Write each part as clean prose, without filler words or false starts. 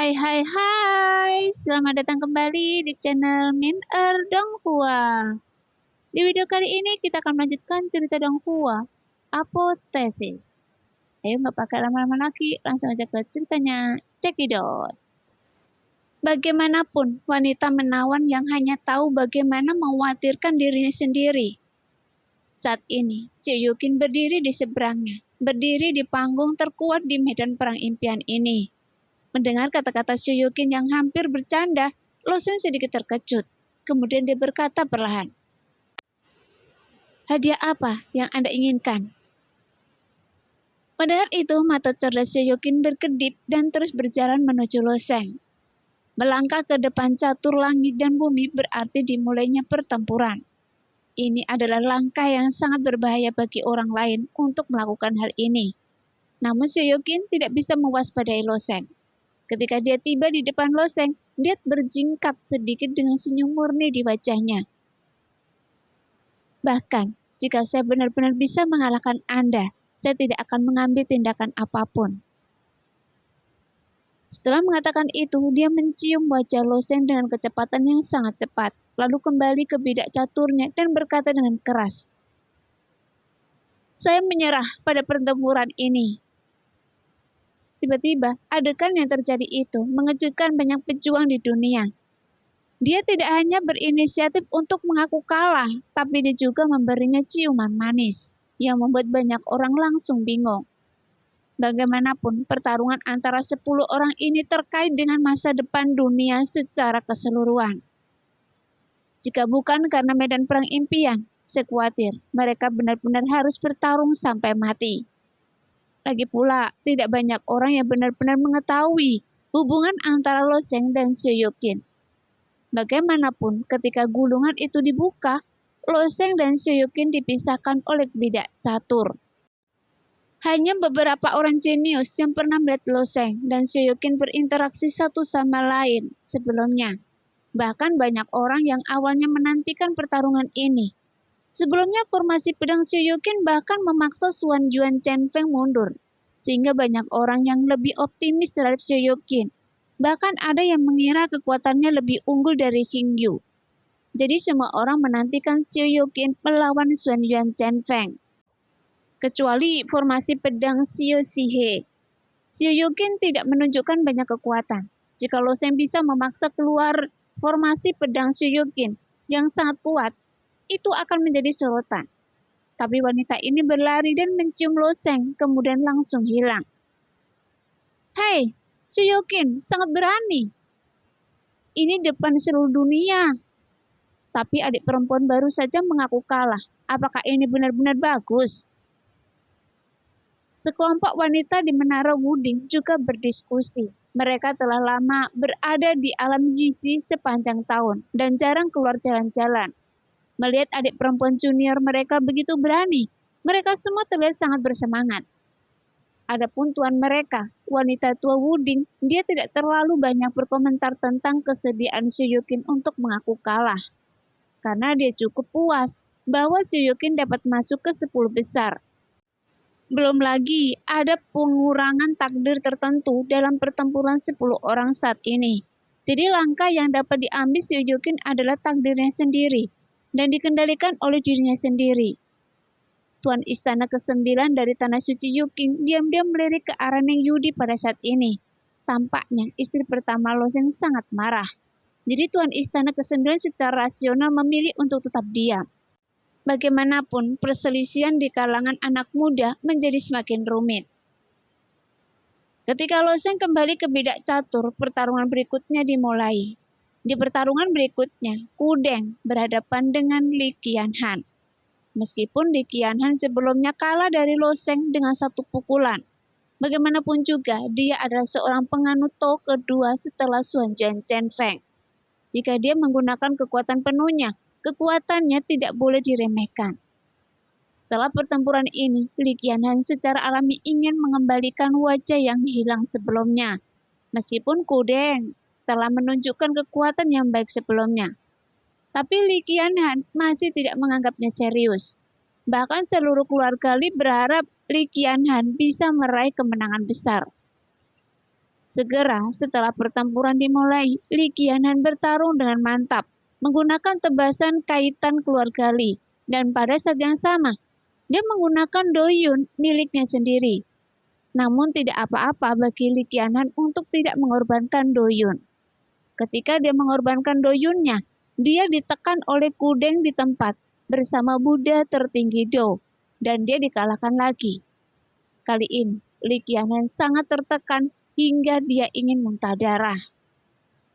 Hai, selamat datang kembali di channel Min Donghua. Di video kali ini kita akan melanjutkan cerita Donghua, Apotesis. Ayo nggak pakai lama-lama lagi, langsung aja ke ceritanya, cekidot. Bagaimanapun, wanita menawan yang hanya tahu bagaimana mengkhawatirkan dirinya sendiri. Saat ini, Xiao Yuqin berdiri di seberangnya, berdiri di panggung terkuat di medan perang impian ini. Mendengar kata-kata Xiao Yuqin yang hampir bercanda, Lo Shen sedikit terkejut. Kemudian dia berkata perlahan, "Hadiah apa yang Anda inginkan?" Mendengar itu, mata cerdas Xiao Yuqin berkedip dan terus berjalan menuju Lo Shen. Melangkah ke depan catur langit dan bumi berarti dimulainya pertempuran. Ini adalah langkah yang sangat berbahaya bagi orang lain untuk melakukan hal ini. Namun Xiao Yuqin tidak bisa mewaspadai Lo Shen. Ketika dia tiba di depan Lo Shen, dia berjingkat sedikit dengan senyum murni di wajahnya. "Bahkan, jika saya benar-benar bisa mengalahkan Anda, saya tidak akan mengambil tindakan apapun." Setelah mengatakan itu, dia mencium wajah Lo Shen dengan kecepatan yang sangat cepat, lalu kembali ke bidak caturnya dan berkata dengan keras, "Saya menyerah pada pertempuran ini." Tiba-tiba, adegan yang terjadi itu mengejutkan banyak pejuang di dunia. Dia tidak hanya berinisiatif untuk mengaku kalah, tapi dia juga memberinya ciuman manis, yang membuat banyak orang langsung bingung. Bagaimanapun, pertarungan antara 10 orang ini terkait dengan masa depan dunia secara keseluruhan. Jika bukan karena medan perang impian, saya khawatir mereka benar-benar harus bertarung sampai mati. Lagi pula, tidak banyak orang yang benar-benar mengetahui hubungan antara Lo Shen dan Xiao Yuqin. Bagaimanapun, ketika gulungan itu dibuka, Lo Shen dan Xiao Yuqin dipisahkan oleh bidak catur. Hanya beberapa orang jenius yang pernah melihat Lo Shen dan Xiao Yuqin berinteraksi satu sama lain sebelumnya. Bahkan banyak orang yang awalnya menantikan pertarungan ini. Sebelumnya formasi pedang Xiao Yuqin bahkan memaksa Xuan Yuan Chen Feng mundur, sehingga banyak orang yang lebih optimis terhadap Xiao Yuqin. Bahkan ada yang mengira kekuatannya lebih unggul dari Qing Yu. Jadi semua orang menantikan Xiao Yuqin melawan Xuan Yuan Chen Feng. Kecuali formasi pedang Xiao Shihe. Xiao Yuqin tidak menunjukkan banyak kekuatan. Jika Lo Shen bisa memaksa keluar formasi pedang Xiao Yuqin yang sangat kuat, itu akan menjadi sorotan. Tapi wanita ini berlari dan mencium Lo Shen, kemudian langsung hilang. "Hei, Xiao Yuqin sangat berani. Ini depan seluruh dunia." Tapi adik perempuan baru saja mengaku kalah. Apakah ini benar-benar bagus? Sekelompok wanita di Menara Wuding juga berdiskusi. Mereka telah lama berada di alam Yiji sepanjang tahun dan jarang keluar jalan-jalan. Melihat adik perempuan junior mereka begitu berani, mereka semua terlihat sangat bersemangat. Adapun tuan mereka, wanita tua Wuding, dia tidak terlalu banyak berkomentar tentang kesediaan Xiao Yuqin untuk mengaku kalah. Karena dia cukup puas bahwa Xiao Yuqin dapat masuk ke 10 besar. Belum lagi ada pengurangan takdir tertentu dalam pertempuran 10 orang saat ini. Jadi langkah yang dapat diambil Xiao Yuqin adalah takdirnya sendiri dan dikendalikan oleh dirinya sendiri. Tuan Istana ke-9 dari Tanah Suci Yuqin diam-diam melirik ke arah Neng Yudi pada saat ini. Tampaknya istri pertama Lo Shen sangat marah. Jadi Tuan Istana ke-9 secara rasional memilih untuk tetap diam. Bagaimanapun, perselisihan di kalangan anak muda menjadi semakin rumit. Ketika Lo Shen kembali ke bidak catur, pertarungan berikutnya dimulai. Di pertarungan berikutnya, Ku Deng berhadapan dengan Li Qianhan. Meskipun Li Qianhan sebelumnya kalah dari Lo Shen dengan satu pukulan, bagaimanapun juga dia adalah seorang penganut Tao kedua setelah Xuan Yuan Chen Feng. Jika dia menggunakan kekuatan penuhnya, kekuatannya tidak boleh diremehkan. Setelah pertempuran ini, Li Qianhan secara alami ingin mengembalikan wajah yang hilang sebelumnya. Meskipun Ku Deng telah menunjukkan kekuatan yang baik sebelumnya. Tapi Li Qianhan masih tidak menganggapnya serius. Bahkan seluruh keluarga Li berharap Li Qianhan bisa meraih kemenangan besar. Segera setelah pertempuran dimulai, Li Qianhan bertarung dengan mantap, menggunakan tebasan kaitan keluarga Li. Dan pada saat yang sama, dia menggunakan Doyun miliknya sendiri. Namun tidak apa-apa bagi Li Qianhan untuk tidak mengorbankan Doyun. Ketika dia mengorbankan Doyunnya, dia ditekan oleh Kudeng di tempat bersama Buddha tertinggi Do, dan dia dikalahkan lagi. Kali ini, Li Qianhan sangat tertekan hingga dia ingin muntah darah.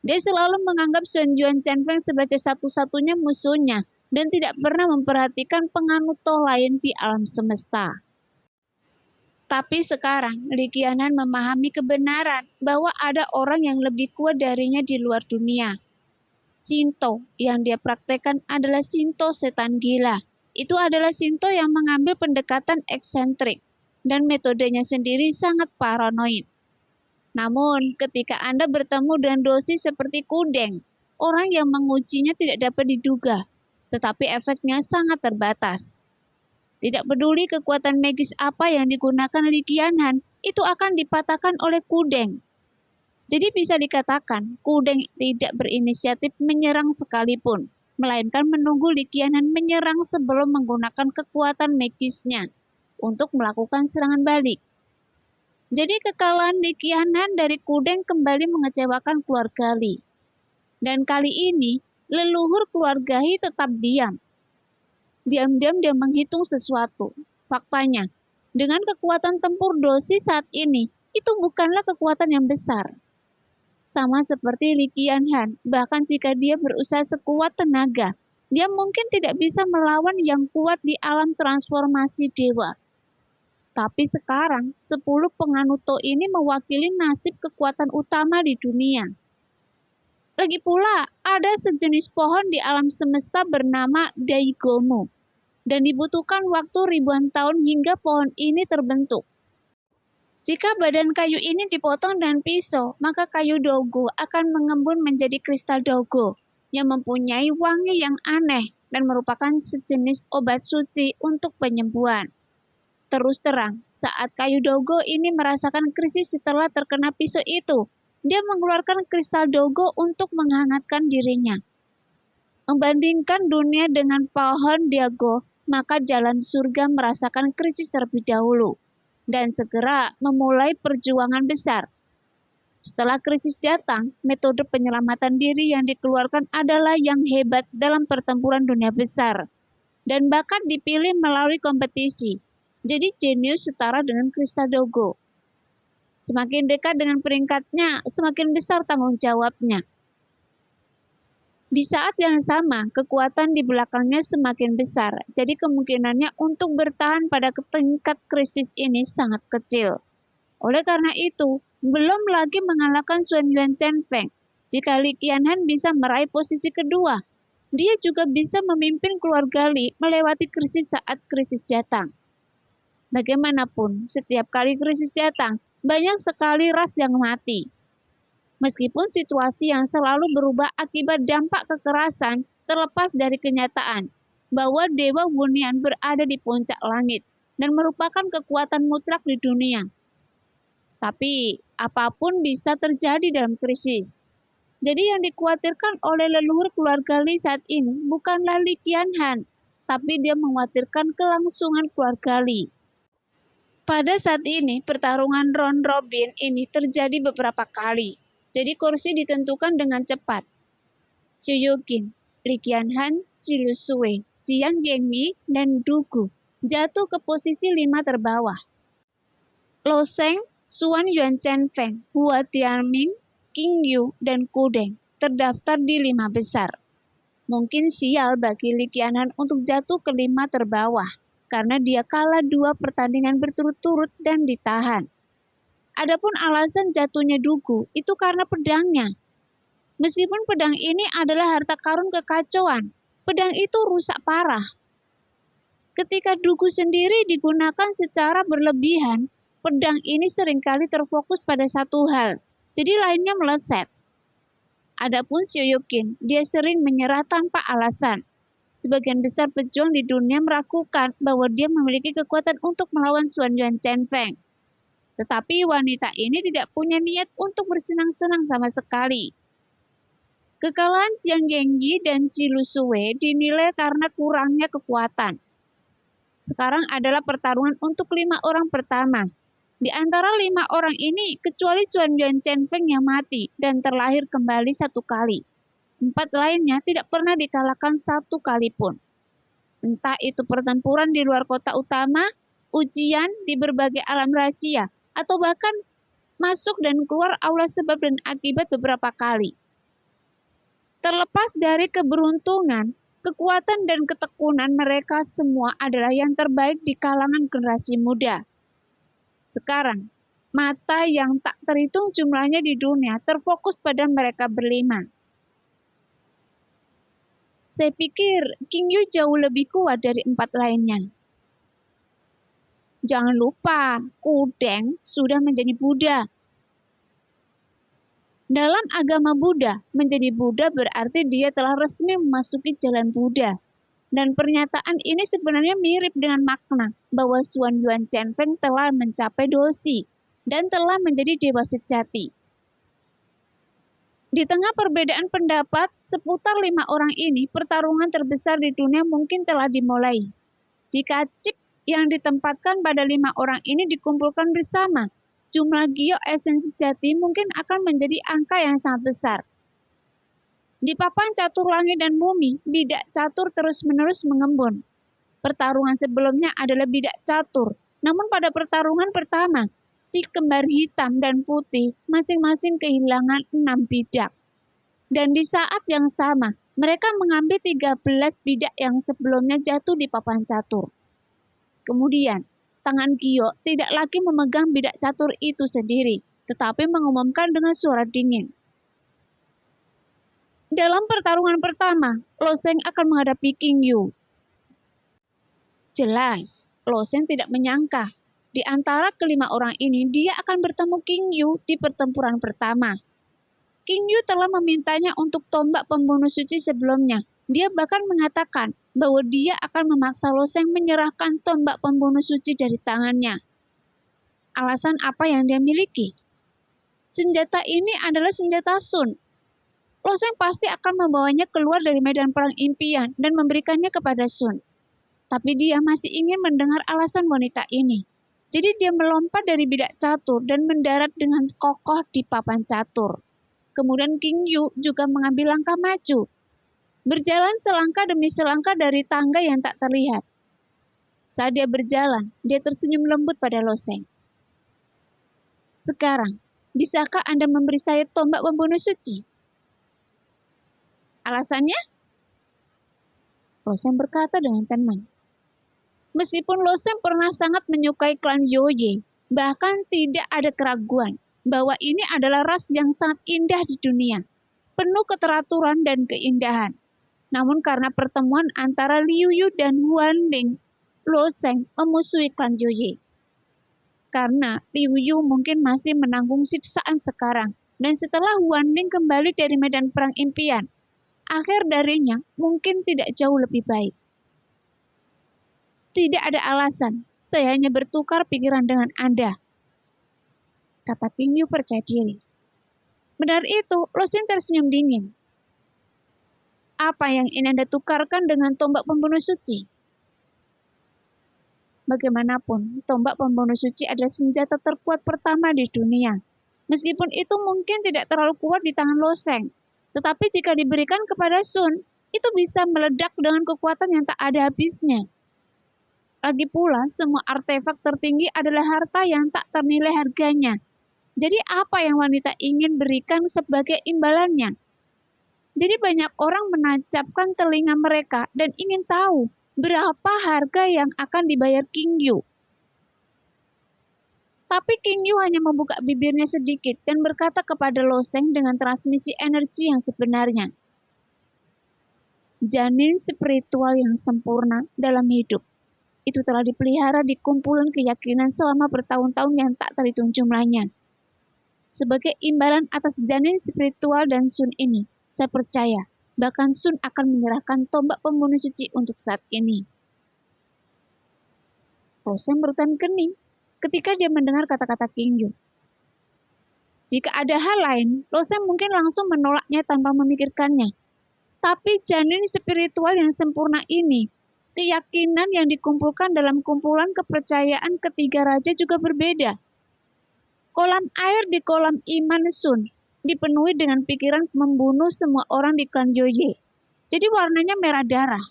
Dia selalu menganggap Sun Yuan Chenfeng sebagai satu-satunya musuhnya dan tidak pernah memperhatikan penganut toh lain di alam semesta. Tapi sekarang, Li Qianhan memahami kebenaran bahwa ada orang yang lebih kuat darinya di luar dunia. Shinto yang dia praktekkan adalah Shinto setan gila. Itu adalah Shinto yang mengambil pendekatan eksentrik dan metodenya sendiri sangat paranoid. Namun, ketika Anda bertemu dengan dosi seperti Kudeng, orang yang mengujinya tidak dapat diduga, tetapi efeknya sangat terbatas. Tidak peduli kekuatan magis apa yang digunakan Li Qianhan, itu akan dipatahkan oleh Kudeng. Jadi bisa dikatakan, Kudeng tidak berinisiatif menyerang sekalipun, melainkan menunggu Li Qianhan menyerang sebelum menggunakan kekuatan magisnya untuk melakukan serangan balik. Jadi kekalahan Li Qianhan dari Kudeng kembali mengecewakan keluarga Li. Dan kali ini, leluhur keluarga Li tetap diam. Diam-diam dia menghitung sesuatu. Faktanya, dengan kekuatan tempur dosi saat ini, itu bukanlah kekuatan yang besar. Sama seperti Li Qianhan, bahkan jika dia berusaha sekuat tenaga, dia mungkin tidak bisa melawan yang kuat di alam transformasi dewa. Tapi sekarang, 10 penganut toh ini mewakili nasib kekuatan utama di dunia. Lagi pula, ada sejenis pohon di alam semesta bernama Daigomu, dan dibutuhkan waktu ribuan tahun hingga pohon ini terbentuk. Jika badan kayu ini dipotong dengan pisau, maka kayu dogo akan mengembun menjadi kristal dogo, yang mempunyai wangi yang aneh dan merupakan sejenis obat suci untuk penyembuhan. Terus terang, saat kayu dogo ini merasakan krisis setelah terkena pisau itu, dia mengeluarkan kristal dogo untuk menghangatkan dirinya. Membandingkan dunia dengan pohon Diago, maka jalan surga merasakan krisis terlebih dahulu, dan segera memulai perjuangan besar. Setelah krisis datang, metode penyelamatan diri yang dikeluarkan adalah yang hebat dalam pertempuran dunia besar, dan bahkan dipilih melalui kompetisi. Jadi jenius setara dengan kristal dogo. Semakin dekat dengan peringkatnya, semakin besar tanggung jawabnya. Di saat yang sama, kekuatan di belakangnya semakin besar, jadi kemungkinannya untuk bertahan pada tingkat krisis ini sangat kecil. Oleh karena itu, belum lagi mengalahkan Sun Yuan Chenfeng. Jika Li Qianhan bisa meraih posisi kedua, dia juga bisa memimpin keluarga Li melewati krisis saat krisis datang. Bagaimanapun, setiap kali krisis datang, banyak sekali ras yang mati. Meskipun situasi yang selalu berubah akibat dampak kekerasan terlepas dari kenyataan bahwa Dewa Wunian berada di puncak langit dan merupakan kekuatan mutlak di dunia. Tapi, apapun bisa terjadi dalam krisis. Jadi yang dikhawatirkan oleh leluhur keluarga Li saat ini bukanlah Li Qianhan, tapi dia mengkhawatirkan kelangsungan keluarga Li. Pada saat ini, pertarungan round robin ini terjadi beberapa kali. Jadi kursi ditentukan dengan cepat. Xu Yuqin, Li Qianhan, Zilu Sui, Jiang Yengyi, dan Dugu jatuh ke posisi 5 terbawah. Lo Sheng, Sun Yuan Chenfeng, Hua Tianming, Qing Yu, dan Kudeng terdaftar di 5 besar. Mungkin sial bagi Li Qianhan untuk jatuh ke 5 terbawah, karena dia kalah 2 pertandingan berturut-turut dan ditahan. Adapun alasan jatuhnya Dugu itu karena pedangnya. Meskipun pedang ini adalah harta karun kekacauan, pedang itu rusak parah. Ketika Dugu sendiri digunakan secara berlebihan, pedang ini seringkali terfokus pada satu hal, jadi lainnya meleset. Adapun Xu Yuqin, dia sering menyerah tanpa alasan. Sebagian besar pejuang di dunia meragukan bahwa dia memiliki kekuatan untuk melawan Sun Yuan Chenfeng. Tetapi wanita ini tidak punya niat untuk bersenang-senang sama sekali. Kekalahan Jiang Gengyi dan Qi Lusue dinilai karena kurangnya kekuatan. Sekarang adalah pertarungan untuk 5 orang pertama. Di antara 5 orang ini, kecuali Xuan Yuan Feng yang mati dan terlahir kembali 1 kali. 4 lainnya tidak pernah dikalahkan 1 kali pun. Entah itu pertempuran di luar kota utama, ujian di berbagai alam rahasia, atau bahkan masuk dan keluar aula sebab dan akibat beberapa kali. Terlepas dari keberuntungan, kekuatan dan ketekunan mereka semua adalah yang terbaik di kalangan generasi muda. Sekarang, mata yang tak terhitung jumlahnya di dunia terfokus pada mereka berlima. Saya pikir King Yu jauh lebih kuat dari 4 lainnya. Jangan lupa, Kudeng sudah menjadi Buddha. Dalam agama Buddha, menjadi Buddha berarti dia telah resmi memasuki jalan Buddha. Dan pernyataan ini sebenarnya mirip dengan makna bahwa Xuan Yuan Feng telah mencapai dosi dan telah menjadi dewa sejati. Di tengah perbedaan pendapat seputar 5 orang ini, pertarungan terbesar di dunia mungkin telah dimulai. Jika chip yang ditempatkan pada 5 orang ini dikumpulkan bersama, jumlah giok esensi sejati mungkin akan menjadi angka yang sangat besar. Di papan catur langit dan bumi, bidak catur terus-menerus mengembun. Pertarungan sebelumnya adalah bidak catur, namun pada pertarungan pertama, si kembar hitam dan putih masing-masing kehilangan 6 bidak. Dan di saat yang sama, mereka mengambil 13 bidak yang sebelumnya jatuh di papan catur. Kemudian, tangan giok tidak lagi memegang bidak catur itu sendiri, tetapi mengumumkan dengan suara dingin. Dalam pertarungan pertama, Lo Sheng akan menghadapi King Yu. Jelas, Lo Sheng tidak menyangka di antara kelima orang ini dia akan bertemu King Yu di pertempuran pertama. King Yu telah memintanya untuk tombak pembunuh suci sebelumnya. Dia bahkan mengatakan bahwa dia akan memaksa Lo Sheng menyerahkan tombak pembunuh suci dari tangannya. Alasan apa yang dia miliki? Senjata ini adalah senjata Sun. Lo Sheng pasti akan membawanya keluar dari medan perang impian dan memberikannya kepada Sun. Tapi dia masih ingin mendengar alasan wanita ini. Jadi dia melompat dari bidak catur dan mendarat dengan kokoh di papan catur. Kemudian King Yu juga mengambil langkah maju. Berjalan selangkah demi selangkah dari tangga yang tak terlihat. Saat dia berjalan, dia tersenyum lembut pada Lo Sheng. Sekarang, bisakah Anda memberi saya tombak pembunuh suci? Alasannya? Lo Sheng berkata dengan tenang. Meskipun Lo Sheng pernah sangat menyukai klan Yoye, bahkan tidak ada keraguan bahwa ini adalah ras yang sangat indah di dunia, penuh keteraturan dan keindahan. Namun karena pertemuan antara Liu Yu dan Huan Ling, Lo Sheng memusuhi klan Yoye. Karena Liu Yu mungkin masih menanggung siksaan sekarang, dan setelah Huan Ling kembali dari medan perang impian, akhir darinya mungkin tidak jauh lebih baik. Tidak ada alasan, saya hanya bertukar pikiran dengan Anda, kata King Yu percaya diri. Benar itu, Lo Sheng tersenyum dingin. Apa yang ingin Anda tukarkan dengan tombak pembunuh suci? Bagaimanapun, tombak pembunuh suci adalah senjata terkuat pertama di dunia. Meskipun itu mungkin tidak terlalu kuat di tangan Lo Sheng, tetapi jika diberikan kepada Sun, itu bisa meledak dengan kekuatan yang tak ada habisnya. Lagi pula, semua artefak tertinggi adalah harta yang tak ternilai harganya. Jadi apa yang wanita ingin berikan sebagai imbalannya? Jadi banyak orang menancapkan telinga mereka dan ingin tahu berapa harga yang akan dibayar King Yu. Tapi King Yu hanya membuka bibirnya sedikit dan berkata kepada Lo Sheng dengan transmisi energi yang sebenarnya. Janin spiritual yang sempurna dalam hidup. Itu telah dipelihara di kumpulan keyakinan selama bertahun-tahun yang tak terhitung jumlahnya. Sebagai imbalan atas janin spiritual dan Sun ini, saya percaya bahkan Sun akan menyerahkan tombak pembunuh suci untuk saat ini. Lo Sheng bertahan kening. ketika dia mendengar kata-kata King Yu. Jika ada hal lain, Lo Sheng mungkin langsung menolaknya tanpa memikirkannya. Tapi janin spiritual yang sempurna ini, keyakinan yang dikumpulkan dalam kumpulan kepercayaan ketiga raja juga berbeda. Kolam air di kolam iman Sun dipenuhi dengan pikiran membunuh semua orang di klan Yoye. Jadi warnanya merah darah.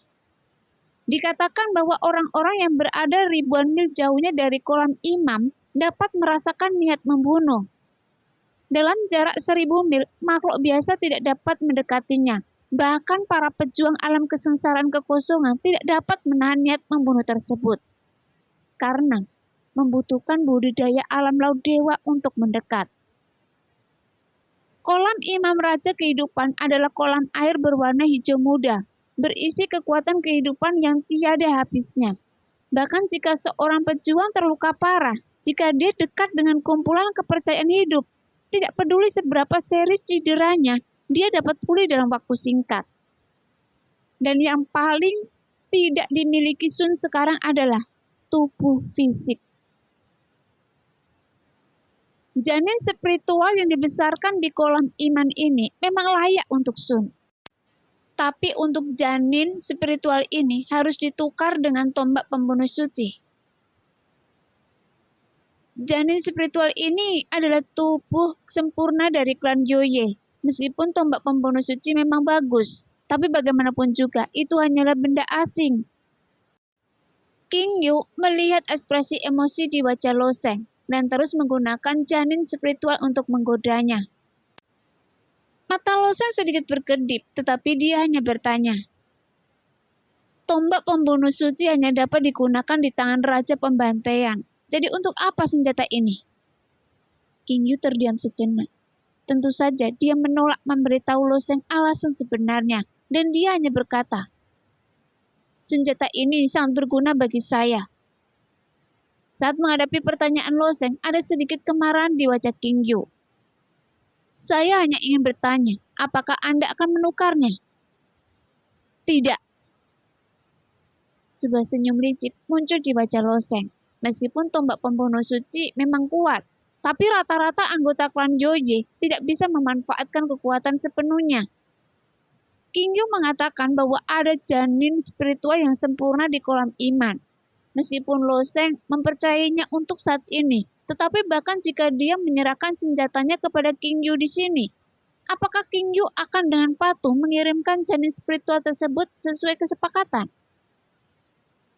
Dikatakan bahwa orang-orang yang berada ribuan mil jauhnya dari kolam imam dapat merasakan niat membunuh. Dalam jarak 1000 mil, makhluk biasa tidak dapat mendekatinya. Bahkan para pejuang alam kesengsaraan kekosongan tidak dapat menahan niat membunuh tersebut. Karena membutuhkan budidaya alam laut dewa untuk mendekat. Kolam Imam Raja Kehidupan adalah kolam air berwarna hijau muda, berisi kekuatan kehidupan yang tiada habisnya. Bahkan jika seorang pejuang terluka parah, jika dia dekat dengan kumpulan kepercayaan hidup, tidak peduli seberapa serius cederanya, dia dapat pulih dalam waktu singkat. Dan yang paling tidak dimiliki Sun sekarang adalah tubuh fisik. Janin spiritual yang dibesarkan di kolam iman ini memang layak untuk Sun. Tapi untuk janin spiritual ini harus ditukar dengan tombak pembunuh suci. Janin spiritual ini adalah tubuh sempurna dari klan Yoye. Meskipun tombak pembunuh suci memang bagus, tapi bagaimanapun juga itu hanyalah benda asing. King Yu melihat ekspresi emosi di wajah Lo Sheng dan terus menggunakan janin spiritual untuk menggodanya. Mata Lo Sheng sedikit berkedip, tetapi dia hanya bertanya. Tombak pembunuh suci hanya dapat digunakan di tangan Raja Pembantaian. Jadi untuk apa senjata ini? King Yu terdiam sejenak. Tentu saja dia menolak memberitahu Lo Sheng alasan sebenarnya, dan dia hanya berkata, senjata ini sangat berguna bagi saya. Saat menghadapi pertanyaan Lo Sheng, ada sedikit kemarahan di wajah King Yu. Saya hanya ingin bertanya, apakah Anda akan menukarnya? Tidak. Sebuah senyum licik muncul di wajah Lo Sheng. Meskipun tombak pembunuh suci memang kuat, tapi rata-rata anggota klan Yoye tidak bisa memanfaatkan kekuatan sepenuhnya. King Yu mengatakan bahwa ada janin spiritual yang sempurna di kolam iman. Meskipun Lo Sheng mempercayainya untuk saat ini, tetapi bahkan jika dia menyerahkan senjatanya kepada King Yu di sini, apakah King Yu akan dengan patuh mengirimkan janin spiritual tersebut sesuai kesepakatan?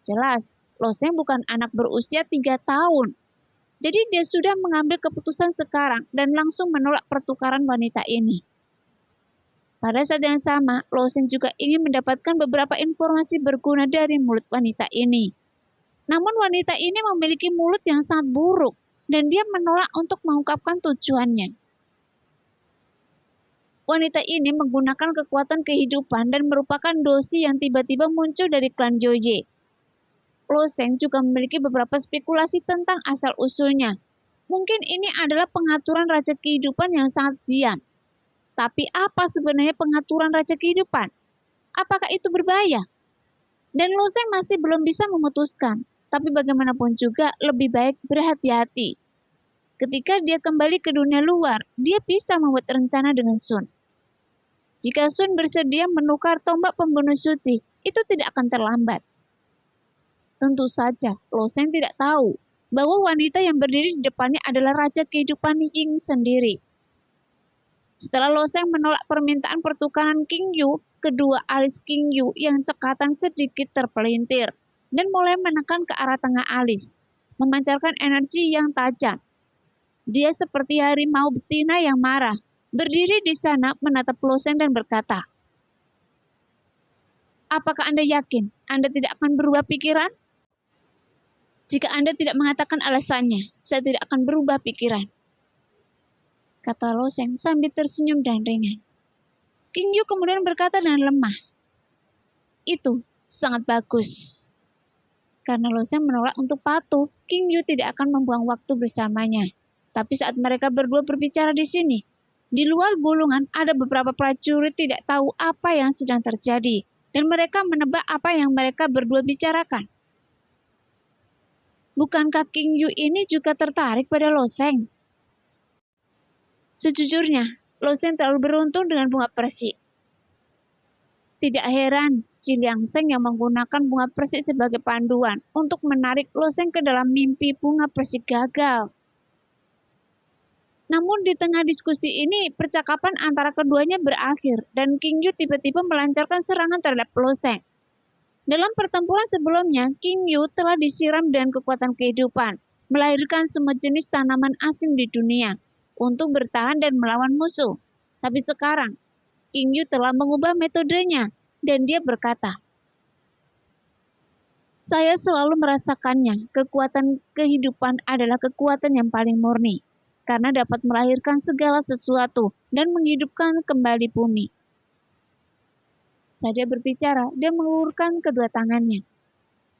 Jelas, Lo Sheng bukan anak berusia 3 tahun. Jadi dia sudah mengambil keputusan sekarang dan langsung menolak pertukaran wanita ini. Pada saat yang sama, Lo Sheng juga ingin mendapatkan beberapa informasi berguna dari mulut wanita ini. Namun wanita ini memiliki mulut yang sangat buruk dan dia menolak untuk mengungkapkan tujuannya. Wanita ini menggunakan kekuatan kehidupan dan merupakan dosi yang tiba-tiba muncul dari klan Yoye. Lo Sheng juga memiliki beberapa spekulasi tentang asal-usulnya. Mungkin ini adalah pengaturan raja kehidupan yang sangat diam. Tapi apa sebenarnya pengaturan raja kehidupan? Apakah itu berbahaya? Dan Lo Sheng masih belum bisa memutuskan. Tapi bagaimanapun juga lebih baik berhati-hati. Ketika dia kembali ke dunia luar, dia bisa membuat rencana dengan Sun. Jika Sun bersedia menukar tombak pembunuh suci, itu tidak akan terlambat. Tentu saja, Lo Sheng tidak tahu bahwa wanita yang berdiri di depannya adalah Raja Kehidupan Ying sendiri. Setelah Lo Sheng menolak permintaan pertukaran King Yu, kedua alis King Yu yang cekatan sedikit terpelintir dan mulai menekan ke arah tengah alis, memancarkan energi yang tajam. Dia seperti harimau betina yang marah, berdiri di sana menatap Lo Sheng dan berkata, apakah Anda yakin Anda tidak akan berubah pikiran? Jika Anda tidak mengatakan alasannya, saya tidak akan berubah pikiran. Kata Lo Sheng sambil tersenyum dan ringan. King Yu kemudian berkata dengan lemah, itu sangat bagus. Karena Lo Sheng menolak untuk patuh, King Yu tidak akan membuang waktu bersamanya. Tapi saat mereka berdua berbicara di sini, di luar gulungan ada beberapa prajurit tidak tahu apa yang sedang terjadi, dan mereka menebak apa yang mereka berdua bicarakan. Bukankah King Yu ini juga tertarik pada Loseng? Sejujurnya, Loseng terlalu beruntung dengan bunga persik. Tidak heran, Ji Liangseng yang menggunakan bunga persik sebagai panduan untuk menarik Loseng ke dalam mimpi bunga persik gagal. Namun di tengah diskusi ini, percakapan antara keduanya berakhir dan King Yu tiba-tiba melancarkan serangan terhadap Loseng. Dalam pertempuran sebelumnya, King Yu telah disiram dengan kekuatan kehidupan, melahirkan semua jenis tanaman asing di dunia untuk bertahan dan melawan musuh. Tapi sekarang, King Yu telah mengubah metodenya dan dia berkata, "Saya selalu merasakannya, kekuatan kehidupan adalah kekuatan yang paling murni, karena dapat melahirkan segala sesuatu dan menghidupkan kembali bumi." Saat dia berbicara, dia mengulurkan kedua tangannya.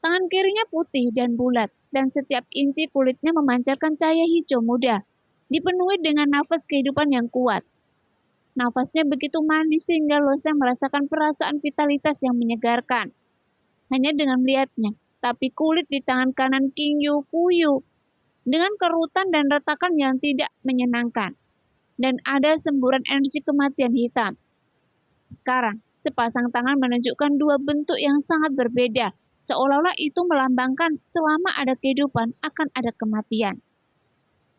Tangan kirinya putih dan bulat, dan setiap inci kulitnya memancarkan cahaya hijau muda, dipenuhi dengan nafas kehidupan yang kuat. Nafasnya begitu manis sehingga Loseng merasakan perasaan vitalitas yang menyegarkan. Hanya dengan melihatnya, tapi kulit di tangan kanan King Yu kuyup, dengan kerutan dan retakan yang tidak menyenangkan. Dan ada semburan energi kematian hitam. Sekarang, sepasang tangan menunjukkan dua bentuk yang sangat berbeda, seolah-olah itu melambangkan selama ada kehidupan akan ada kematian.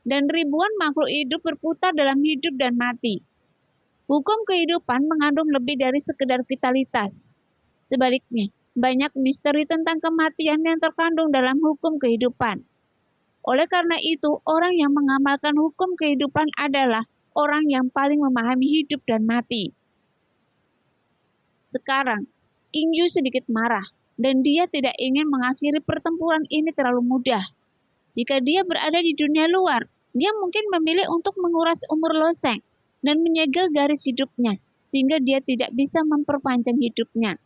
Dan ribuan makhluk hidup berputar dalam hidup dan mati. Hukum kehidupan mengandung lebih dari sekedar vitalitas. Sebaliknya, banyak misteri tentang kematian yang terkandung dalam hukum kehidupan. Oleh karena itu, orang yang mengamalkan hukum kehidupan adalah orang yang paling memahami hidup dan mati. Sekarang, King Yu sedikit marah, dan dia tidak ingin mengakhiri pertempuran ini terlalu mudah. Jika dia berada di dunia luar, dia mungkin memilih untuk menguras umur Loseng dan menyegel garis hidupnya, sehingga dia tidak bisa memperpanjang hidupnya.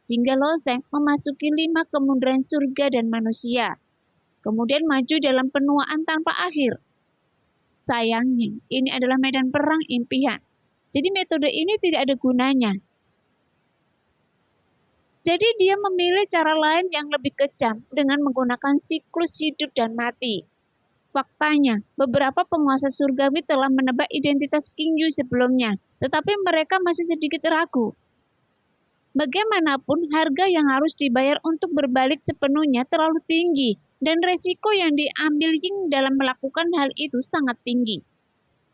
Sehingga Loseng memasuki 5 kemunduran surga dan manusia, kemudian maju dalam penuaan tanpa akhir. Sayangnya, ini adalah medan perang impian. Jadi metode ini tidak ada gunanya. Jadi dia memilih cara lain yang lebih kejam dengan menggunakan siklus hidup dan mati. Faktanya, beberapa penguasa surgawi telah menebak identitas King Yu sebelumnya, tetapi mereka masih sedikit ragu. Bagaimanapun, harga yang harus dibayar untuk berbalik sepenuhnya terlalu tinggi, dan resiko yang diambil Ying dalam melakukan hal itu sangat tinggi.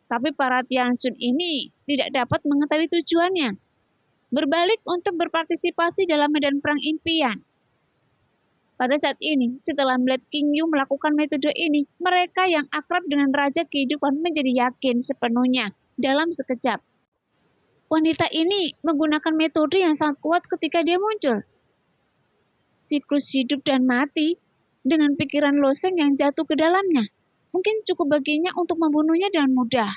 Tapi para Tianxun ini tidak dapat mengetahui tujuannya. Berbalik untuk berpartisipasi dalam medan perang impian. Pada saat ini, setelah melihat King Yu melakukan metode ini, mereka yang akrab dengan Raja Kehidupan menjadi yakin sepenuhnya dalam sekejap. Wanita ini menggunakan metode yang sangat kuat ketika dia muncul. Siklus hidup dan mati dengan pikiran Loseng yang jatuh ke dalamnya. Mungkin cukup baginya untuk membunuhnya dengan mudah.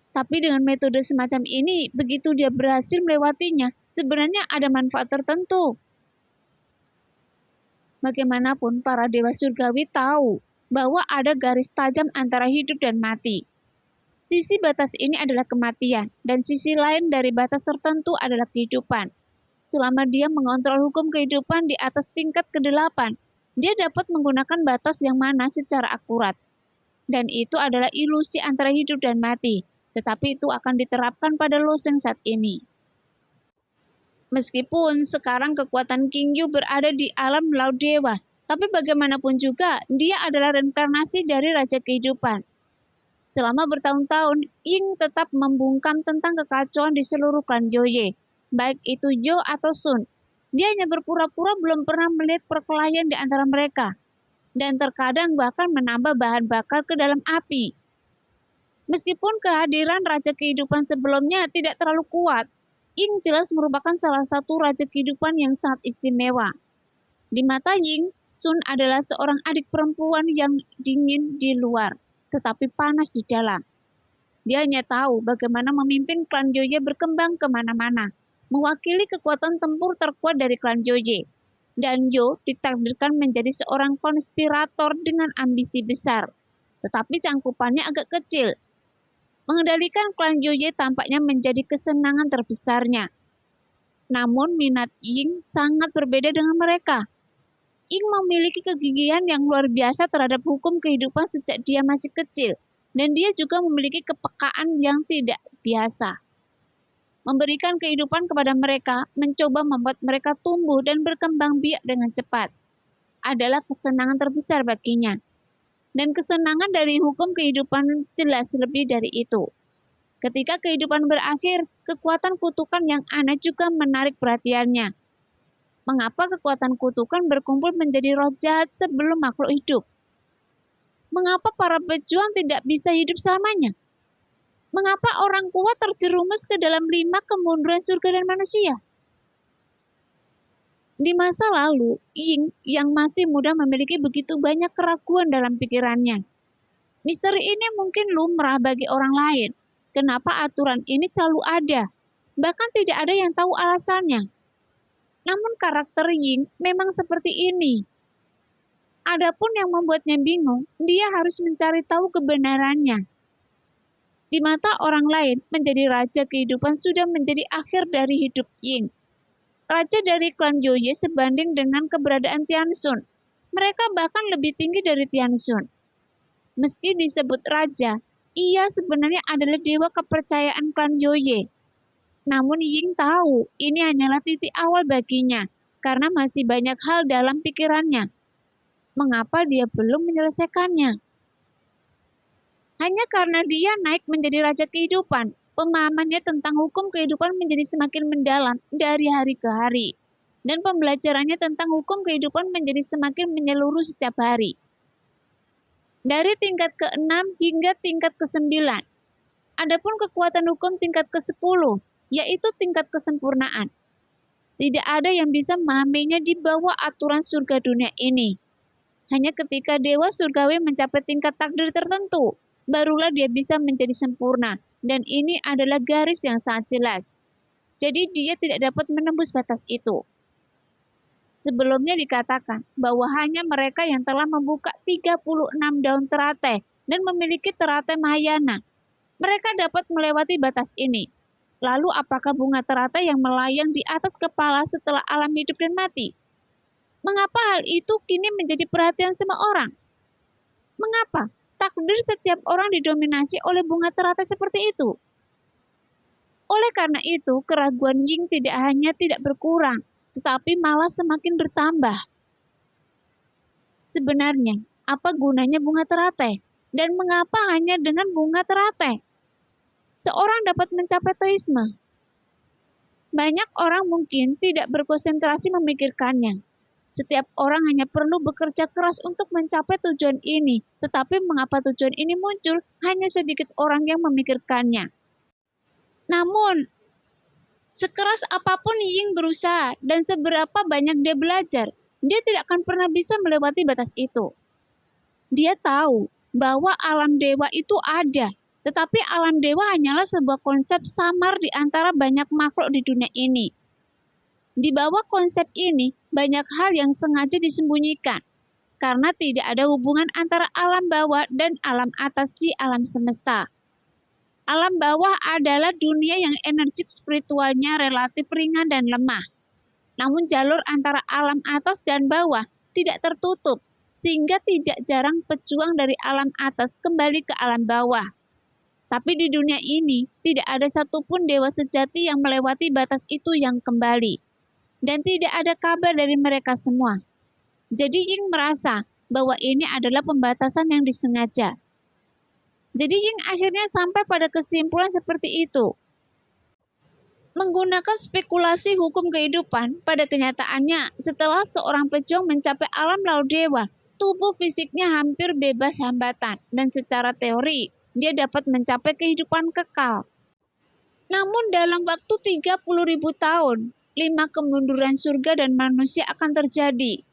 Tapi dengan metode semacam ini, begitu dia berhasil melewatinya, sebenarnya ada manfaat tertentu. Bagaimanapun, para dewa surgawi tahu bahwa ada garis tajam antara hidup dan mati. Sisi batas ini adalah kematian, dan sisi lain dari batas tertentu adalah kehidupan. Selama dia mengontrol hukum kehidupan di atas tingkat ke-8, dia dapat menggunakan batas yang mana secara akurat. Dan itu adalah ilusi antara hidup dan mati, tetapi itu akan diterapkan pada Loseng saat ini. Meskipun sekarang kekuatan King Yu berada di alam laut dewa, tapi bagaimanapun juga dia adalah reinkarnasi dari Raja Kehidupan. Selama bertahun-tahun, Ying tetap membungkam tentang kekacauan di seluruh klan Joye, baik itu Yo atau Sun. Dia hanya berpura-pura belum pernah melihat perkelahian di antara mereka, dan terkadang bahkan menambah bahan bakar ke dalam api. Meskipun kehadiran Raja Kehidupan sebelumnya tidak terlalu kuat, Ying jelas merupakan salah satu raja kehidupan yang sangat istimewa. Di mata Ying, Sun adalah seorang adik perempuan yang dingin di luar, tetapi panas di dalam. Dia hanya tahu bagaimana memimpin klan Joye berkembang kemana-mana, mewakili kekuatan tempur terkuat dari klan Joye. Dan Yo ditakdirkan menjadi seorang konspirator dengan ambisi besar, tetapi cangkupannya agak kecil. Mengendalikan klan Joye tampaknya menjadi kesenangan terbesarnya. Namun minat Ying sangat berbeda dengan mereka. Ying memiliki kegigihan yang luar biasa terhadap hukum kehidupan sejak dia masih kecil, dan dia juga memiliki kepekaan yang tidak biasa. Memberikan kehidupan kepada mereka, mencoba membuat mereka tumbuh dan berkembang biak dengan cepat, adalah kesenangan terbesar baginya. Dan kesenangan dari hukum kehidupan jelas lebih dari itu. Ketika kehidupan berakhir, kekuatan kutukan yang aneh juga menarik perhatiannya. Mengapa kekuatan kutukan berkumpul menjadi roh jahat sebelum makhluk hidup? Mengapa para pejuang tidak bisa hidup selamanya? Mengapa orang kuat terjerumus ke dalam 5 kemunduran surga dan manusia? Di masa lalu, Ying yang masih muda memiliki begitu banyak keraguan dalam pikirannya. Misteri ini mungkin lumrah bagi orang lain. Kenapa aturan ini selalu ada? Bahkan tidak ada yang tahu alasannya. Namun karakter Ying memang seperti ini. Adapun yang membuatnya bingung, dia harus mencari tahu kebenarannya. Di mata orang lain, menjadi raja kehidupan sudah menjadi akhir dari hidup Ying. Raja dari klan Yoye sebanding dengan keberadaan Tianxun. Mereka bahkan lebih tinggi dari Tianxun. Meski disebut raja, ia sebenarnya adalah dewa kepercayaan klan Yoye. Namun Ying tahu ini hanyalah titik awal baginya, karena masih banyak hal dalam pikirannya. Mengapa dia belum menyelesaikannya? Hanya karena dia naik menjadi raja kehidupan, pemahamannya tentang hukum kehidupan menjadi semakin mendalam dari hari ke hari. Dan pembelajarannya tentang hukum kehidupan menjadi semakin menyeluruh setiap hari. Dari tingkat ke-6 hingga tingkat ke-9. Adapun kekuatan hukum tingkat ke-10, yaitu tingkat kesempurnaan. Tidak ada yang bisa memahaminya di bawah aturan surga dunia ini. Hanya ketika dewa surgawi mencapai tingkat takdir tertentu, barulah dia bisa menjadi sempurna. Dan ini adalah garis yang sangat jelas. Jadi dia tidak dapat menembus batas itu. Sebelumnya dikatakan bahwa hanya mereka yang telah membuka 36 daun teratai dan memiliki teratai Mahayana. Mereka dapat melewati batas ini. Lalu apakah bunga teratai yang melayang di atas kepala setelah alam hidup dan mati? Mengapa hal itu kini menjadi perhatian semua orang? Mengapa takdir setiap orang didominasi oleh bunga teratai seperti itu? Oleh karena itu, keraguan Ying tidak hanya tidak berkurang, tetapi malah semakin bertambah. Sebenarnya, apa gunanya bunga teratai? Dan mengapa hanya dengan bunga teratai seorang dapat mencapai teisme? Banyak orang mungkin tidak berkonsentrasi memikirkannya. Setiap orang hanya perlu bekerja keras untuk mencapai tujuan ini, tetapi mengapa tujuan ini muncul, hanya sedikit orang yang memikirkannya. Namun, sekeras apapun Ying berusaha dan seberapa banyak dia belajar, dia tidak akan pernah bisa melewati batas itu. Dia tahu bahwa alam dewa itu ada, tetapi alam dewa hanyalah sebuah konsep samar di antara banyak makhluk di dunia ini. Di bawah konsep ini, banyak hal yang sengaja disembunyikan, karena tidak ada hubungan antara alam bawah dan alam atas di alam semesta. Alam bawah adalah dunia yang energik spiritualnya relatif ringan dan lemah. Namun jalur antara alam atas dan bawah tidak tertutup, sehingga tidak jarang pejuang dari alam atas kembali ke alam bawah. Tapi di dunia ini, tidak ada satupun dewa sejati yang melewati batas itu yang kembali. Dan tidak ada kabar dari mereka semua. Jadi Ying merasa bahwa ini adalah pembatasan yang disengaja. Jadi Ying akhirnya sampai pada kesimpulan seperti itu. Menggunakan spekulasi hukum kehidupan, pada kenyataannya setelah seorang pejuang mencapai alam laut dewa, tubuh fisiknya hampir bebas hambatan dan secara teori dia dapat mencapai kehidupan kekal. Namun dalam waktu 30.000 tahun, 5 kemunduran surga dan manusia akan terjadi.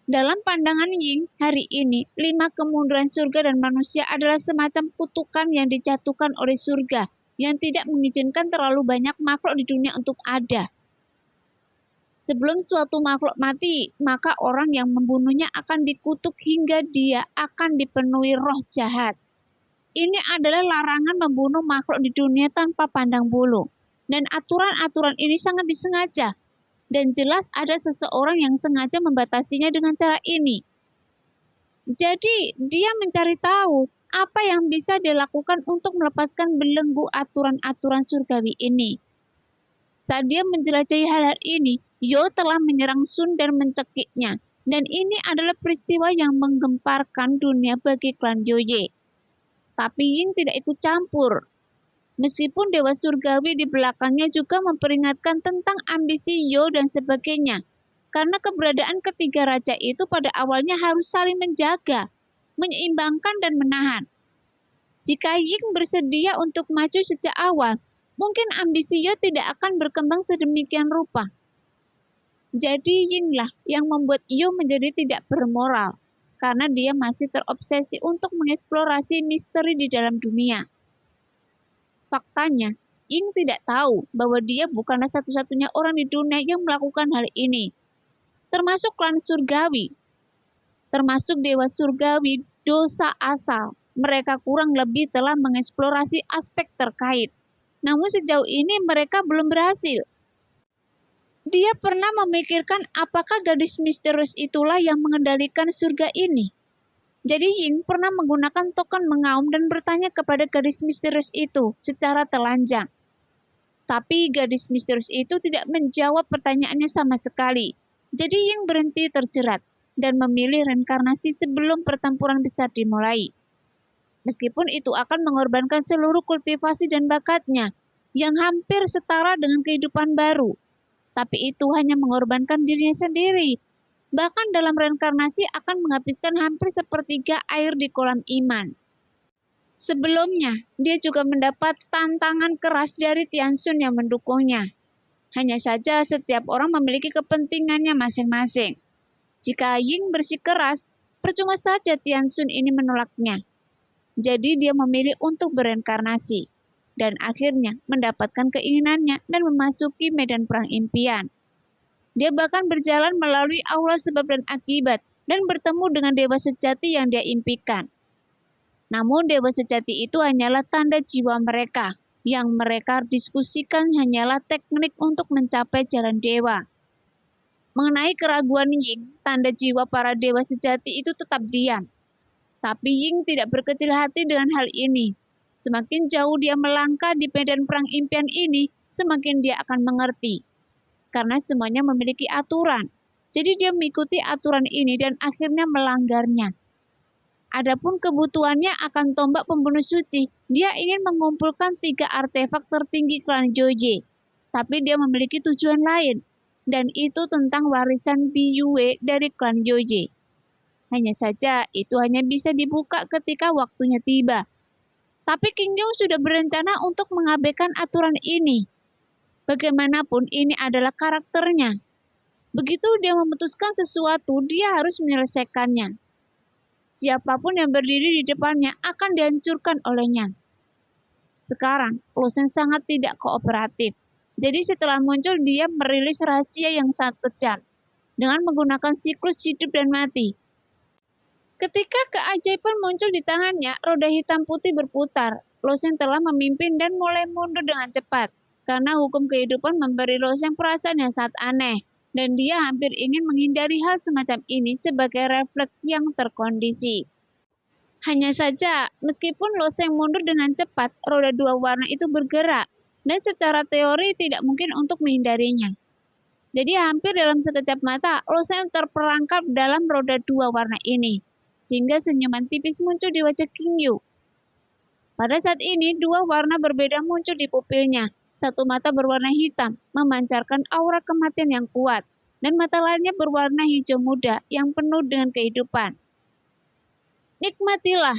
Dalam pandangan Ying, hari ini, 5 kemunduran surga dan manusia adalah semacam kutukan yang dijatuhkan oleh surga, yang tidak mengizinkan terlalu banyak makhluk di dunia untuk ada. Sebelum suatu makhluk mati, maka orang yang membunuhnya akan dikutuk hingga dia akan dipenuhi roh jahat. Ini adalah larangan membunuh makhluk di dunia tanpa pandang bulu. Dan aturan-aturan ini sangat disengaja. Dan jelas ada seseorang yang sengaja membatasinya dengan cara ini. Jadi, dia mencari tahu apa yang bisa dilakukan untuk melepaskan belenggu aturan-aturan surgawi ini. Saat dia menjelajahi hal-hal ini, Yo telah menyerang Sun dan mencekiknya. Dan ini adalah peristiwa yang menggemparkan dunia bagi klan Yoye. Tapi Ying tidak ikut campur. Meskipun Dewa Surgawi di belakangnya juga memperingatkan tentang ambisi Yo dan sebagainya. Karena keberadaan ketiga raja itu pada awalnya harus saling menjaga, menyeimbangkan dan menahan. Jika Ying bersedia untuk maju sejak awal, mungkin ambisi Yo tidak akan berkembang sedemikian rupa. Jadi Yinglah yang membuat Yo menjadi tidak bermoral, karena dia masih terobsesi untuk mengeksplorasi misteri di dalam dunia. Faktanya, Ying tidak tahu bahwa dia bukanlah satu-satunya orang di dunia yang melakukan hal ini, termasuk klan surgawi, termasuk Dewa Surgawi dosa asal. Mereka kurang lebih telah mengeksplorasi aspek terkait. Namun sejauh ini mereka belum berhasil. Dia pernah memikirkan apakah gadis misterius itulah yang mengendalikan surga ini. Jadi Ying pernah menggunakan token mengaum dan bertanya kepada gadis misterius itu secara telanjang. Tapi gadis misterius itu tidak menjawab pertanyaannya sama sekali. Jadi Ying berhenti terjerat dan memilih reinkarnasi sebelum pertempuran besar dimulai. Meskipun itu akan mengorbankan seluruh kultivasi dan bakatnya, yang hampir setara dengan kehidupan baru. Tapi itu hanya mengorbankan dirinya sendiri. Bahkan dalam reinkarnasi akan menghabiskan hampir sepertiga air di kolam iman. Sebelumnya, dia juga mendapat tantangan keras dari Tianxun yang mendukungnya. Hanya saja setiap orang memiliki kepentingannya masing-masing. Jika Ying bersikeras, percuma saja Tianxun ini menolaknya. Jadi dia memilih untuk bereinkarnasi. Dan akhirnya mendapatkan keinginannya dan memasuki medan perang impian. Dia bahkan berjalan melalui aula sebab dan akibat dan bertemu dengan dewa sejati yang dia impikan. Namun dewa sejati itu hanyalah tanda jiwa mereka. Yang mereka diskusikan hanyalah teknik untuk mencapai jalan dewa. Mengenai keraguan Ying, tanda jiwa para dewa sejati itu tetap diam. Tapi Ying tidak berkecil hati dengan hal ini. Semakin jauh dia melangkah di medan perang impian ini, semakin dia akan mengerti. Karena semuanya memiliki aturan. Jadi dia mengikuti aturan ini dan akhirnya melanggarnya. Adapun kebutuhannya akan tombak pembunuh suci, dia ingin mengumpulkan 3 artefak tertinggi klan Joye. Tapi dia memiliki tujuan lain, dan itu tentang warisan Biyue dari klan Joye. Hanya saja itu hanya bisa dibuka ketika waktunya tiba. Tapi King Yong sudah berencana untuk mengabaikan aturan ini. Bagaimanapun ini adalah karakternya. Begitu dia memutuskan sesuatu, dia harus menyelesaikannya. Siapapun yang berdiri di depannya akan dihancurkan olehnya. Sekarang, Lusen sangat tidak kooperatif. Jadi setelah muncul, dia merilis rahasia yang sangat kejam dengan menggunakan siklus hidup dan mati. Ketika keajaiban muncul di tangannya, roda hitam putih berputar. Lusen telah memimpin dan mulai mundur dengan cepat. Karena hukum kehidupan memberi Lusen perasaan yang sangat aneh. Dan dia hampir ingin menghindari hal semacam ini sebagai refleks yang terkondisi. Hanya saja, meskipun Lusen mundur dengan cepat, roda 2 warna itu bergerak. Dan secara teori tidak mungkin untuk menghindarinya. Jadi hampir dalam sekejap mata, Lusen terperangkap dalam roda 2 warna ini. Sehingga senyuman tipis muncul di wajah King Yu. Pada saat ini, 2 warna berbeda muncul di pupilnya. Satu mata berwarna hitam, memancarkan aura kematian yang kuat, dan mata lainnya berwarna hijau muda yang penuh dengan kehidupan. Nikmatilah.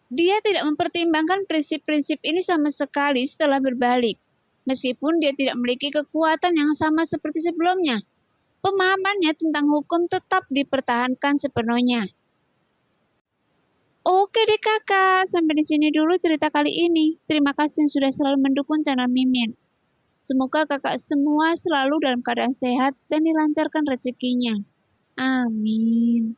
Dia tidak mempertimbangkan prinsip-prinsip ini sama sekali setelah berbalik. Meskipun dia tidak memiliki kekuatan yang sama seperti sebelumnya. Pemahamannya tentang hukum tetap dipertahankan sepenuhnya. Oke deh kakak, sampai di sini dulu cerita kali ini. Terima kasih yang sudah selalu mendukung channel Mimin. Semoga kakak semua selalu dalam keadaan sehat dan dilancarkan rezekinya. Amin.